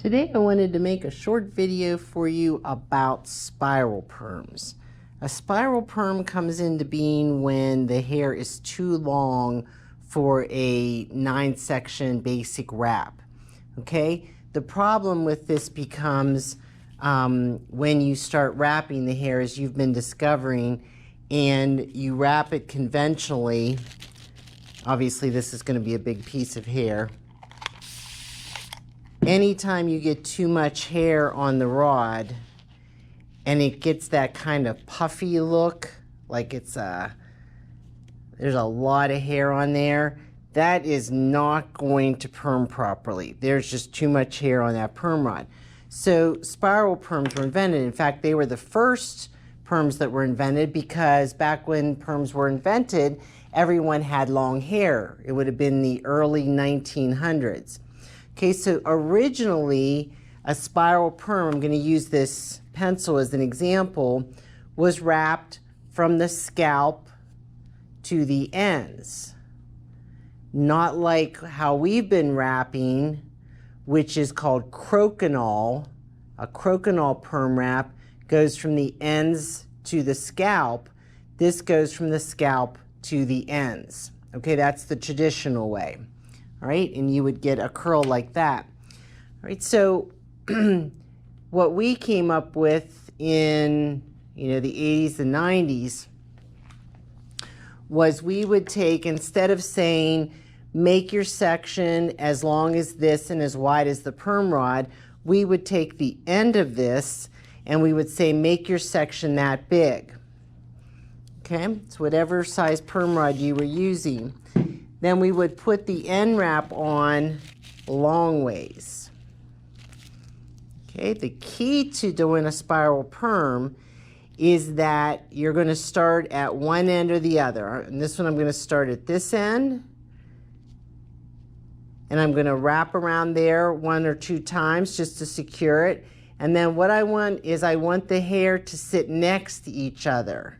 Today I wanted to make a short video for you about spiral perms. A spiral perm comes into being when the hair is too long for a 9-section basic wrap. Okay, the problem with this becomes when you start wrapping the hair, as you've been discovering, and you wrap it conventionally. Obviously this is going to be a big piece of hair. Anytime you get too much hair on the rod and it gets that kind of puffy look, like there's a lot of hair on there, that is not going to perm properly. There's just too much hair on that perm rod. So spiral perms were invented. In fact, they were the first perms that were invented, because back when perms were invented, everyone had long hair. It would have been the early 1900s. Okay, so originally a spiral perm, I'm going to use this pencil as an example, was wrapped from the scalp to the ends. Not like how we've been wrapping, which is called crokinole. A crokinole perm wrap goes from the ends to the scalp. This goes from the scalp to the ends. Okay, that's the traditional way. All right, and you would get a curl like that. All right, so what we came up with in the 80s and 90s was we would take, instead of saying make your section as long as this and as wide as the perm rod, we would take the end of this and we would say make your section that big. Okay, so whatever size perm rod you were using. Then we would put the end wrap on long ways. Okay, the key to doing a spiral perm is that you're going to start at one end or the other. And this one I'm going to start at this end, and I'm going to wrap around there 1 or 2 times just to secure it. And then what I want is I want the hair to sit next to each other.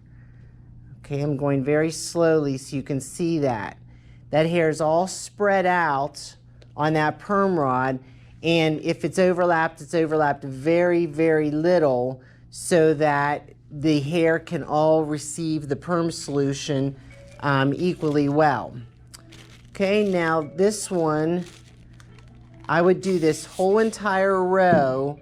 Okay, I'm going very slowly so you can see that. That hair is all spread out on that perm rod, and if it's overlapped very, very little, so that the hair can all receive the perm solution equally well. Okay, now this one, I would do this whole entire row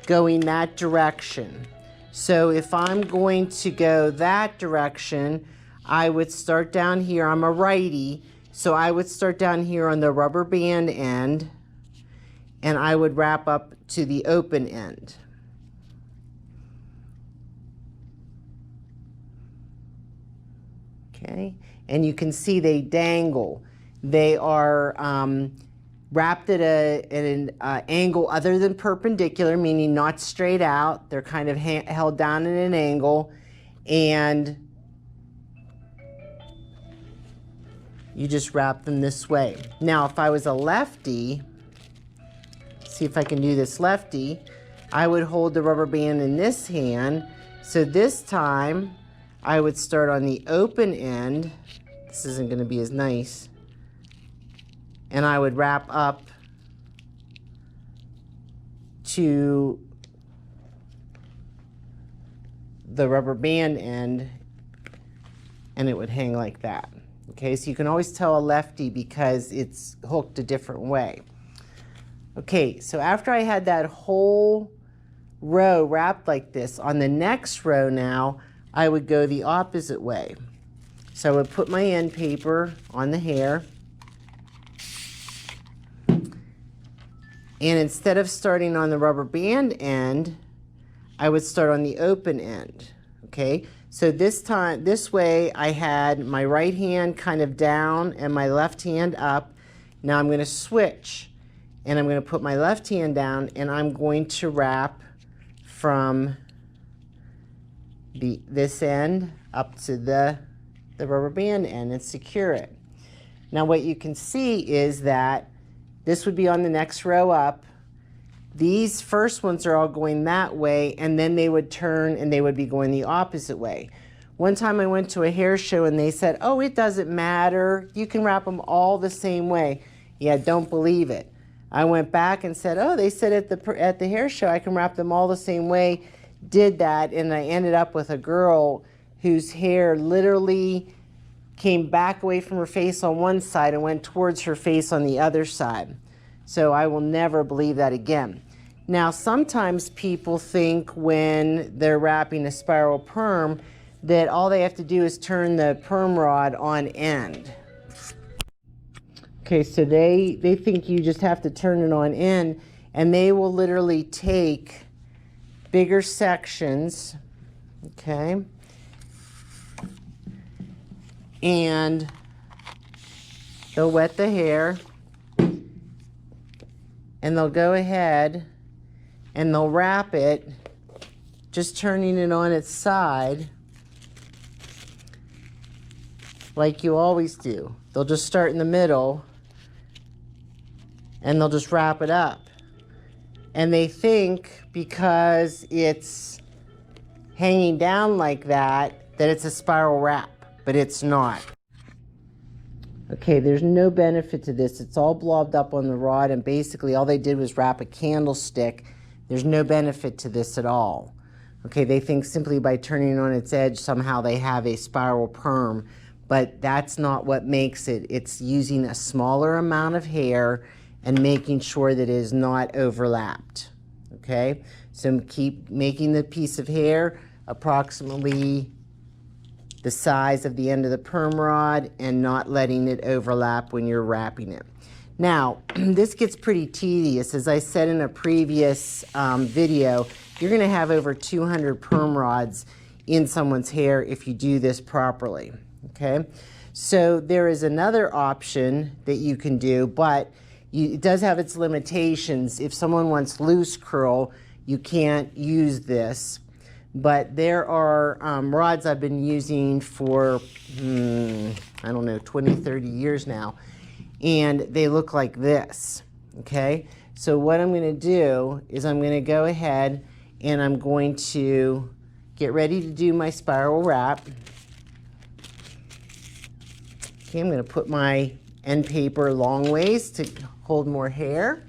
going that direction. So if I'm going to go that direction, I would start down here. I'm a righty, so I would start down here on the rubber band end, and I would wrap up to the open end. Okay, and you can see they dangle. They are wrapped at an angle other than perpendicular, meaning not straight out. They're kind of held down at an angle, and you just wrap them this way. Now, if I was a lefty, see if I can do this lefty, I would hold the rubber band in this hand. So this time, I would start on the open end. This isn't going to be as nice. And I would wrap up to the rubber band end, and it would hang like that. Okay, so you can always tell a lefty because it's hooked a different way. Okay, so after I had that whole row wrapped like this, on the next row now, I would go the opposite way. So I would put my end paper on the hair, and instead of starting on the rubber band end, I would start on the open end. Okay, so this way I had my right hand kind of down and my left hand up. Now I'm going to switch, and I'm going to put my left hand down, and I'm going to wrap from this end up to the rubber band end and secure it. Now what you can see is that this would be on the next row up. These first ones are all going that way, and then they would turn and they would be going the opposite way. One time I went to a hair show and they said, oh, it doesn't matter. You can wrap them all the same way. Yeah, don't believe it. I went back and said, oh, they said at the hair show I can wrap them all the same way. Did that, and I ended up with a girl whose hair literally came back away from her face on one side and went towards her face on the other side. So I will never believe that again. Now, sometimes people think when they're wrapping a spiral perm that all they have to do is turn the perm rod on end. Okay, so they think you just have to turn it on end, and they will literally take bigger sections, okay, and they'll wet the hair, and they'll go ahead and they'll wrap it, just turning it on its side like you always do. They'll just start in the middle and they'll just wrap it up. And they think because it's hanging down like that, that it's a spiral wrap, but it's not. Okay, there's no benefit to this. It's all blobbed up on the rod, and basically all they did was wrap a candlestick. There's no benefit to this at all. Okay, they think simply by turning it on its edge, somehow they have a spiral perm, but that's not what makes it. It's using a smaller amount of hair and making sure that it is not overlapped. Okay, so keep making the piece of hair approximately the size of the end of the perm rod and not letting it overlap when you're wrapping it. Now, this gets pretty tedious. As I said in a previous video, you're going to have over 200 perm rods in someone's hair if you do this properly. Okay, so there is another option that you can do, but it does have its limitations. If someone wants loose curl, you can't use this. But there are rods I've been using for, I don't know, 20, 30 years now. And they look like this, okay? So what I'm gonna do is I'm gonna go ahead and I'm going to get ready to do my spiral wrap. Okay, I'm gonna put my end paper long ways to hold more hair.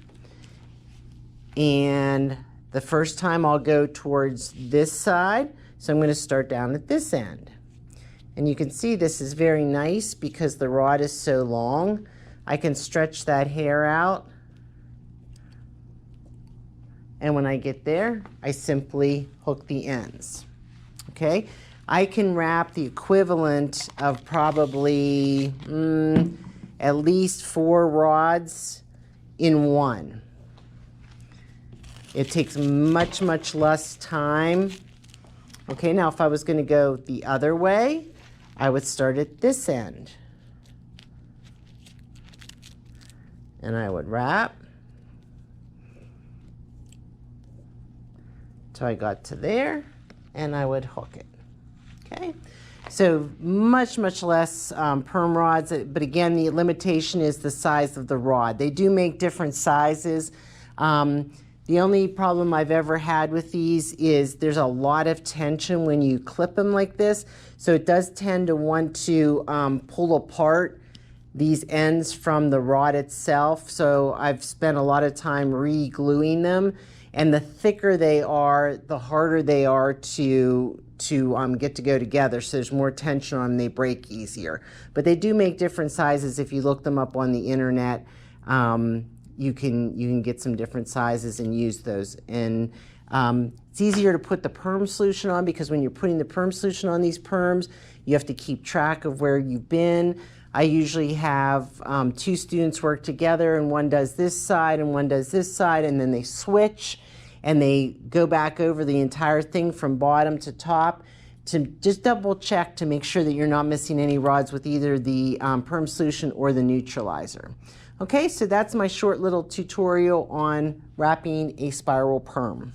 And the first time I'll go towards this side, so I'm going to start down at this end. And you can see this is very nice because the rod is so long. I can stretch that hair out. And when I get there, I simply hook the ends. Okay? I can wrap the equivalent of probably at least 4 rods in one. It takes much, much less time. Okay, now if I was going to go the other way, I would start at this end. And I would wrap till I got to there, and I would hook it. Okay, so much, much less perm rods, but again, the limitation is the size of the rod. They do make different sizes. The only problem I've ever had with these is there's a lot of tension when you clip them like this. So it does tend to want to pull apart these ends from the rod itself. So I've spent a lot of time re-gluing them. And the thicker they are, the harder they are to get to go together. So there's more tension on them, they break easier. But they do make different sizes if you look them up on the internet. You can get some different sizes and use those. And it's easier to put the perm solution on because when you're putting the perm solution on these perms, you have to keep track of where you've been. I usually have 2 students work together, and one does this side and one does this side, and then they switch and they go back over the entire thing from bottom to top to just double check to make sure that you're not missing any rods with either the perm solution or the neutralizer. Okay, so that's my short little tutorial on wrapping a spiral perm.